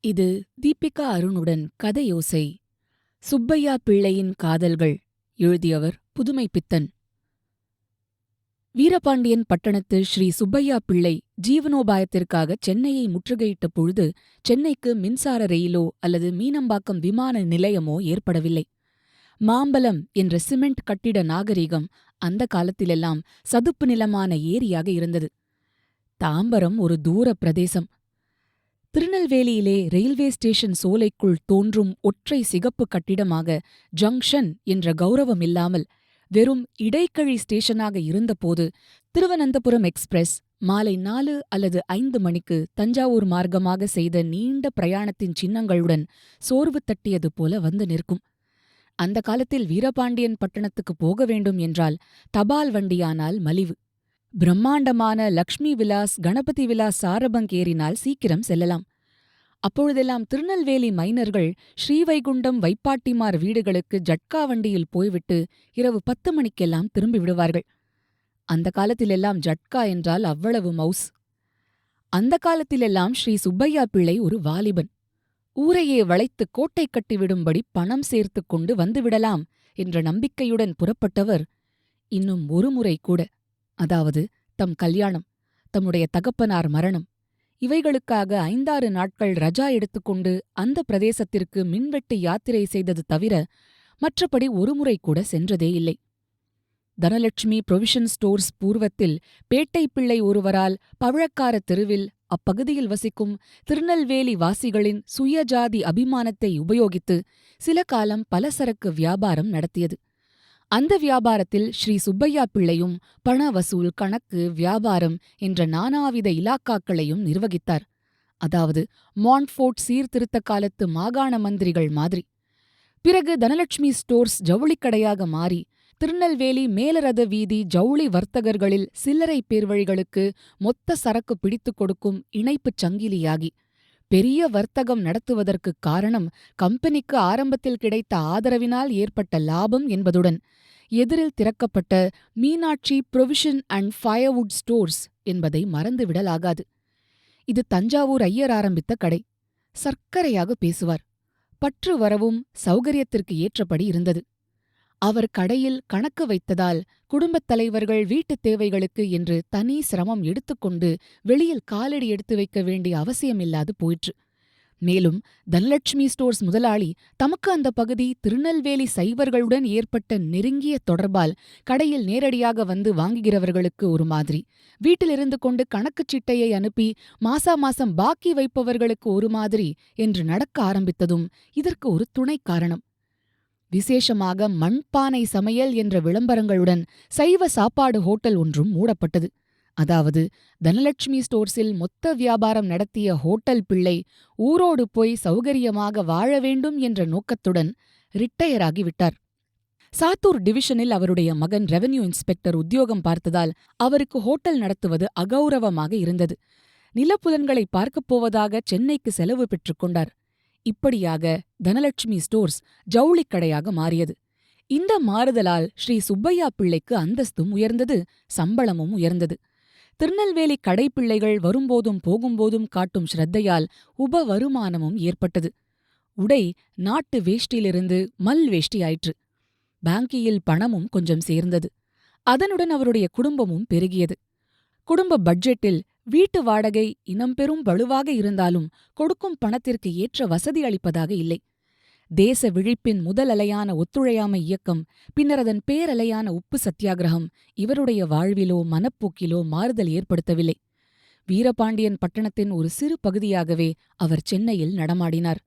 இது தீபிகா அருணுடன் கதையோசை. சுப்பையா பிள்ளையின் காதல்கள். எழுதியவர் புதுமை பித்தன். வீரபாண்டியன் பட்டணத்து ஸ்ரீ சுப்பையா பிள்ளை ஜீவனோபாயத்திற்காக சென்னையை முற்றுகையிட்ட பொழுது சென்னைக்கு மின்சார ரயிலோ அல்லது மீனம்பாக்கம் விமான நிலையமோ ஏற்படவில்லை. மாம்பலம் என்ற சிமெண்ட் கட்டிட நாகரிகம் அந்த காலத்திலெல்லாம் சதுப்பு நிலமான ஏரியாக இருந்தது. தாம்பரம் ஒரு தூர பிரதேசம். திருநெல்வேலியிலே ரயில்வே ஸ்டேஷன் சோலைக்குள் தோன்றும் ஒற்றை சிகப்பு கட்டிடமாக ஜங்ஷன் என்ற கௌரவமில்லாமல் வெறும் இடைக்கழி ஸ்டேஷனாக இருந்தபோது திருவனந்தபுரம் எக்ஸ்பிரஸ் மாலை 4 அல்லது 5 மணிக்கு தஞ்சாவூர் மார்க்கமாக செய்த நீண்ட பிரயாணத்தின் சின்னங்களுடன் சோர்வு தட்டியது போல வந்து நிற்கும். அந்த காலத்தில் வீரபாண்டியன் பட்டணத்துக்கு போக வேண்டும் என்றால் தபால் வண்டியானால் மலிவு. பிரம்மாண்டமான லக்ஷ்மி விலாஸ், கணபதி விலாஸ் சாரபங்க் ஏறினால் சீக்கிரம் செல்லலாம். அப்பொழுதெல்லாம் திருநெல்வேலி மைனர்கள் ஸ்ரீவைகுண்டம் வைப்பாட்டிமார் வீடுகளுக்கு ஜட்கா வண்டியில் போய்விட்டு இரவு 10 மணிக்கெல்லாம் திரும்பி விடுவார்கள். அந்த காலத்திலெல்லாம் ஜட்கா என்றால் அவ்வளவு மவுஸ். அந்த காலத்திலெல்லாம் ஸ்ரீ சுப்பையா பிள்ளை ஒரு வாலிபன். ஊரையே வளைத்து கோட்டை கட்டிவிடும்படி பணம் சேர்த்துக் கொண்டு வந்துவிடலாம் என்ற நம்பிக்கையுடன் புறப்பட்டவர் இன்னும் ஒரு முறை கூட, அதாவது தம் கல்யாணம், தம்முடைய தகப்பனார் மரணம், இவைகளுக்காக 5-6 நாட்கள் ரஜா எடுத்துக்கொண்டு அந்த பிரதேசத்திற்கு மின்வெட்டு யாத்திரை செய்தது தவிர மற்றபடி ஒருமுறை கூட சென்றதே இல்லை. தனலட்சுமி புரொவிஷன் ஸ்டோர்ஸ் பூர்வத்தில் பேட்டை பிள்ளை ஒருவரால் பவழக்கார தெருவில் அப்பகுதியில் வசிக்கும் திருநெல்வேலி வாசிகளின் சுயஜாதி அபிமானத்தை உபயோகித்து சில காலம் பலசரக்கு வியாபாரம் நடத்தியது. அந்த வியாபாரத்தில் ஸ்ரீ சுப்பையா பிள்ளையும் பண வசூல், கணக்கு, வியாபாரம் என்ற நானாவித இலாக்காக்களையும் நிர்வகித்தார். அதாவது மாண்ட்ஃபோர்ட் சீர்திருத்த காலத்து மாகாண மந்திரிகள் மாதிரி. பிறகு தனலட்சுமி ஸ்டோர்ஸ் ஜவுளிக்கடையாக மாறி திருநெல்வேலி மேலரத வீதி ஜவுளி வர்த்தகர்களில் சில்லறை பேர்வழிகளுக்கு மொத்த சரக்கு பிடித்துக் கொடுக்கும் இணைப்புச் சங்கிலியாகி பெரிய வர்த்தகம் நடத்துவதற்குக் காரணம் கம்பெனிக்கு ஆரம்பத்தில் கிடைத்த ஆதரவினால் ஏற்பட்ட லாபம் என்பதுடன் எதிரில் திறக்கப்பட்ட Meenakshi provision and firewood stores என்பதை மறந்துவிடலாகாது. இது தஞ்சாவூர் ஐயர் ஆரம்பித்த கடை. சர்க்கரையாக பேசுவார். பற்று வரவும் சௌகரியத்திற்கு ஏற்றபடி இருந்தது. அவர் கடையில் கணக்கு வைத்ததால் குடும்பத் தலைவர்கள் வீட்டுத் தேவைகளுக்கு என்று தனி சிரமம் எடுத்துக்கொண்டு வெளியில் காலடி எடுத்து வைக்க வேண்டிய அவசியமில்லாது போயிற்று. மேலும் தனலட்சுமி ஸ்டோர்ஸ் முதலாளி தமக்கு அந்த பகுதி திருநெல்வேலி சைவர்களுடன் ஏற்பட்ட நெருங்கிய தொடர்பால் கடையில் நேரடியாக வந்து வாங்குகிறவர்களுக்கு ஒரு மாதிரி, வீட்டிலிருந்து கொண்டு கணக்குச் சிட்டையை அனுப்பி மாசாமாசம் பாக்கி வைப்பவர்களுக்கு ஒரு மாதிரி என்று நடக்க ஆரம்பித்ததும் இதற்கு ஒரு துணை காரணம். விசேஷமாக மண்பானை சமையல் என்ற விளம்பரங்களுடன் சைவ சாப்பாடு ஹோட்டல் ஒன்றும் மூடப்பட்டது. அதாவது தனலட்சுமி ஸ்டோர்ஸில் மொத்த வியாபாரம் நடத்திய ஹோட்டல் பிள்ளை ஊரோடு போய் சௌகரியமாக வாழ வேண்டும் என்ற நோக்கத்துடன் ரிட்டையராகிவிட்டார். சாத்தூர் டிவிஷனில் அவருடைய மகன் ரெவென்யூ இன்ஸ்பெக்டர் உத்தியோகம் பார்த்ததால் அவருக்கு ஹோட்டல் நடத்துவது அகௌரவமாக இருந்தது. நிலப்புலன்களை பார்க்கப் போவதாக சென்னைக்கு செலவு பெற்றுக்கொண்டார். இப்படியாக தனலட்சுமி ஸ்டோர்ஸ் ஜவுளிக்கடையாக மாறியது. இந்த மாறுதலால் ஸ்ரீ சுப்பையா பிள்ளைக்கு அந்தஸ்தும் உயர்ந்தது, சம்பளமும் உயர்ந்தது. திருநெல்வேலி கடைப்பிள்ளைகள் வரும்போதும் போகும்போதும் காட்டும் ஸ்ரத்தையால் உப வருமானமும் ஏற்பட்டது. உடை நாட்டு வேஷ்டியிலிருந்து மல் வேஷ்டியாயிற்று. பாங்கியில் பணமும் கொஞ்சம் சேர்ந்தது. அதனுடன் அவருடைய குடும்பமும் பெருகியது. குடும்ப பட்ஜெட்டில் வீட்டு வாடகை இனம்பெரும் வலுவாக இருந்தாலும் கொடுக்கும் பணத்திற்கு ஏற்ற வசதி அளிப்பதாக இல்லை. தேச விழிப்பின் முதல் அலையான ஒத்துழையாமை இயக்கம், பின்னர் அதன் பேரலையான உப்பு சத்தியாகிரகம் இவருடைய வாழ்விலோ மனப்போக்கிலோ மாறுதல் ஏற்படுத்தவில்லை. வீரபாண்டியன் பட்டணத்தின் ஒரு சிறு பகுதியாகவே அவர் சென்னையில் நடமாடினார்.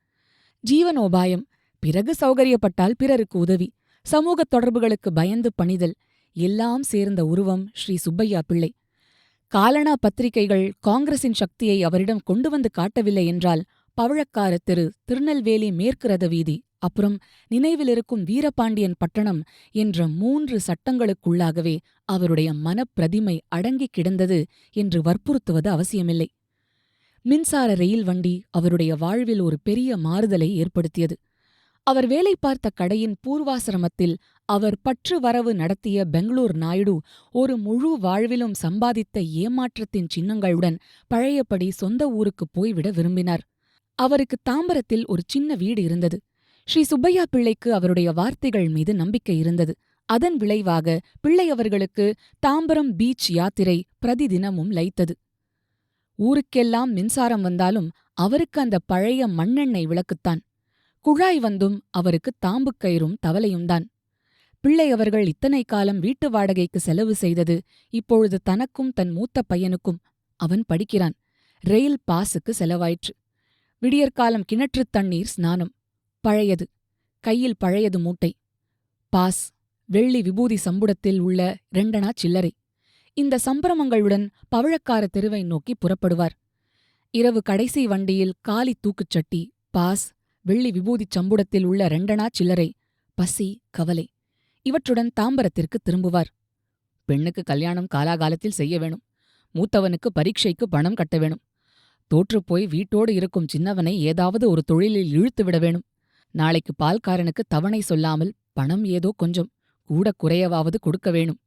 ஜீவனோபாயம், பிறகு சௌகரியப்பட்டால் பிறருக்கு உதவி, சமூகத் தொடர்புகளுக்கு பயந்து பணிதல் எல்லாம் சேர்ந்த உருவம் ஸ்ரீ சுப்பையா பிள்ளை. காலனா பத்திரிகைகள் காங்கிரசின் சக்தியை அவரிடம் கொண்டு வந்து காட்டவில்லை என்றால் பவழக்கார தெரு, திருநெல்வேலி மேற்கு ரத வீதி, அப்புறம் நினைவிலிருக்கும் வீரபாண்டியன் பட்டணம் என்ற 3 சட்டங்களுக்குள்ளாகவே அவருடைய மனப்பிரதிமை அடங்கிக் கிடந்தது என்று வற்புறுத்துவது அவசியமில்லை. மின்சார ரயில் வண்டி அவருடைய வாழ்வில் ஒரு பெரிய மாறுதலை ஏற்படுத்தியது. அவர் வேலை பார்த்த கடையின் பூர்வாசிரமத்தில் அவர் பற்று வரவு நடத்திய பெங்களூர் நாயுடு ஒரு முழு வாழ்விலும் சம்பாதித்த ஏமாற்றத்தின் சின்னங்களுடன் பழையபடி சொந்த ஊருக்குப் போய்விட விரும்பினார். அவருக்கு தாம்பரத்தில் ஒரு சின்ன வீடு இருந்தது. ஸ்ரீ சுப்பையா பிள்ளைக்கு அவருடைய வார்த்தைகள் மீது நம்பிக்கை இருந்தது. அதன் விளைவாக பிள்ளை அவர்களுக்கு தாம்பரம் பீச் யாத்திரை பிரதிதினமும் லைத்தது. ஊருக்கெல்லாம் மின்சாரம் வந்தாலும் அவருக்கு அந்த பழைய மண்ணெண்ணெய் விளக்குத்தான். குழாய் வந்தும் அவருக்கு தாம்புக்கயிறும் தவலையும்தான். பிள்ளை அவர்கள் இத்தனை காலம் வீட்டு வாடகைக்கு செலவு செய்தது இப்பொழுது தனக்கும் தன் மூத்த பையனுக்கும். அவன் படிக்கிறான். ரெயில் பாஸுக்கு செலவாயிற்று. விடியற்காலம் கிணற்றுத் தண்ணீர் ஸ்நானம். பழையது. கையில் பழையது மூட்டை. பாஸ். வெள்ளி விபூதி சம்புடத்தில் உள்ள 2 சில்லறை. இந்த சம்பிரமங்களுடன் பவழக்கார தெருவை நோக்கி புறப்படுவார். இரவு கடைசி வண்டியில் காலி தூக்குச்சட்டி, பாஸ், வெள்ளி விபூதிச் சம்புடத்தில் உள்ள 2 சில்லறை, பசி, கவலை இவற்றுடன் தாம்பரத்திற்கு திரும்புவார். பெண்ணுக்கு கல்யாணம் காலாகாலத்தில் செய்ய வேணும். மூத்தவனுக்கு பரீட்சைக்கு பணம் கட்ட வேணும். தோற்றுப்போய் வீட்டோடு இருக்கும் சின்னவனை ஏதாவது ஒரு தொழிலில் இழுத்துவிட வேணும். நாளைக்கு பால்காரனுக்கு தவணை சொல்லாமல் பணம் ஏதோ கொஞ்சம் கூட குறையவாவது கொடுக்க வேணும்.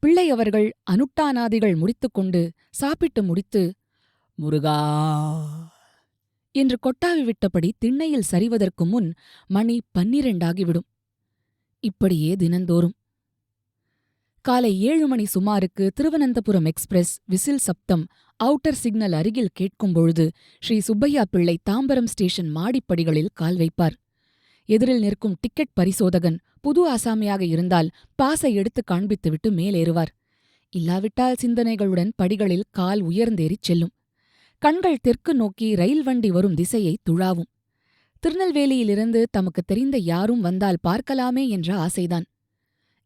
பிள்ளை அவர்கள் அனுட்டானாதிகள் முடித்துக்கொண்டு சாப்பிட்டு முடித்து முருகா என்று கொட்டாவி விட்டபடி திண்ணையில் சரிவதற்கு முன் மணி 12 இப்படியே தினந்தோறும். காலை 7 மணி சுமாருக்கு திருவனந்தபுரம் எக்ஸ்பிரஸ் விசில் சப்தம் அவுட்டர் சிக்னல் அருகில் கேட்கும்பொழுது ஸ்ரீ சுப்பையா பிள்ளை தாம்பரம் ஸ்டேஷன் மாடிப்படிகளில் கால் வைப்பார். எதிரில் நிற்கும் டிக்கெட் பரிசோதகன் புது ஆசாமியாக இருந்தால் பாஸை எடுத்து காண்பித்துவிட்டு மேலேறுவார். இல்லாவிட்டால் சிந்தனைகளுடன் படிகளில் கால் உயர்ந்தேறிச் செல்லும். கண்கள் தெற்கு நோக்கி ரயில் வண்டி வரும் திசையை துழாவும். திருநெல்வேலியிலிருந்து தமக்கு தெரிந்த யாரும் வந்தால் பார்க்கலாமே என்ற ஆசைதான்.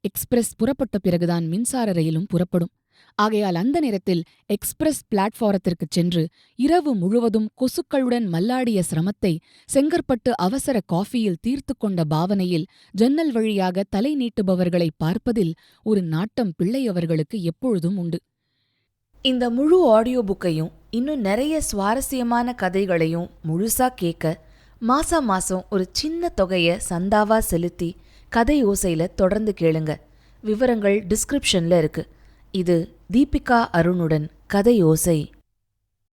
எக்ஸ்பிரஸ் புறப்பட்ட பிறகுதான் மின்சார ரயிலும் புறப்படும். ஆகையால் அந்த நேரத்தில் எக்ஸ்பிரஸ் பிளாட்பாரத்திற்குச் சென்று இரவு முழுவதும் கொசுக்களுடன் மல்லாடிய சிரமத்தை செங்கற்பட்டு அவசர காஃபியில் தீர்த்து கொண்ட பாவனையில் ஜன்னல் வழியாக தலை நீட்டுபவர்களை பார்ப்பதில் ஒரு நாட்டம் பிள்ளை அவர்களுக்கு எப்பொழுதும் உண்டு. இந்த முழு ஆடியோ புக்கையும் இன்னும் நிறைய சுவாரஸ்யமான கதைகளையும் முழுசா கேட்க மாசம் ஒரு சின்ன தொகையை சந்தாவா செலுத்தி கதை ஓசையில தொடர்ந்து கேளுங்க. விவரங்கள் டிஸ்கிரிப்ஷன்ல இருக்கு. இது தீபிகா அருணுடன் கதை ஓசை.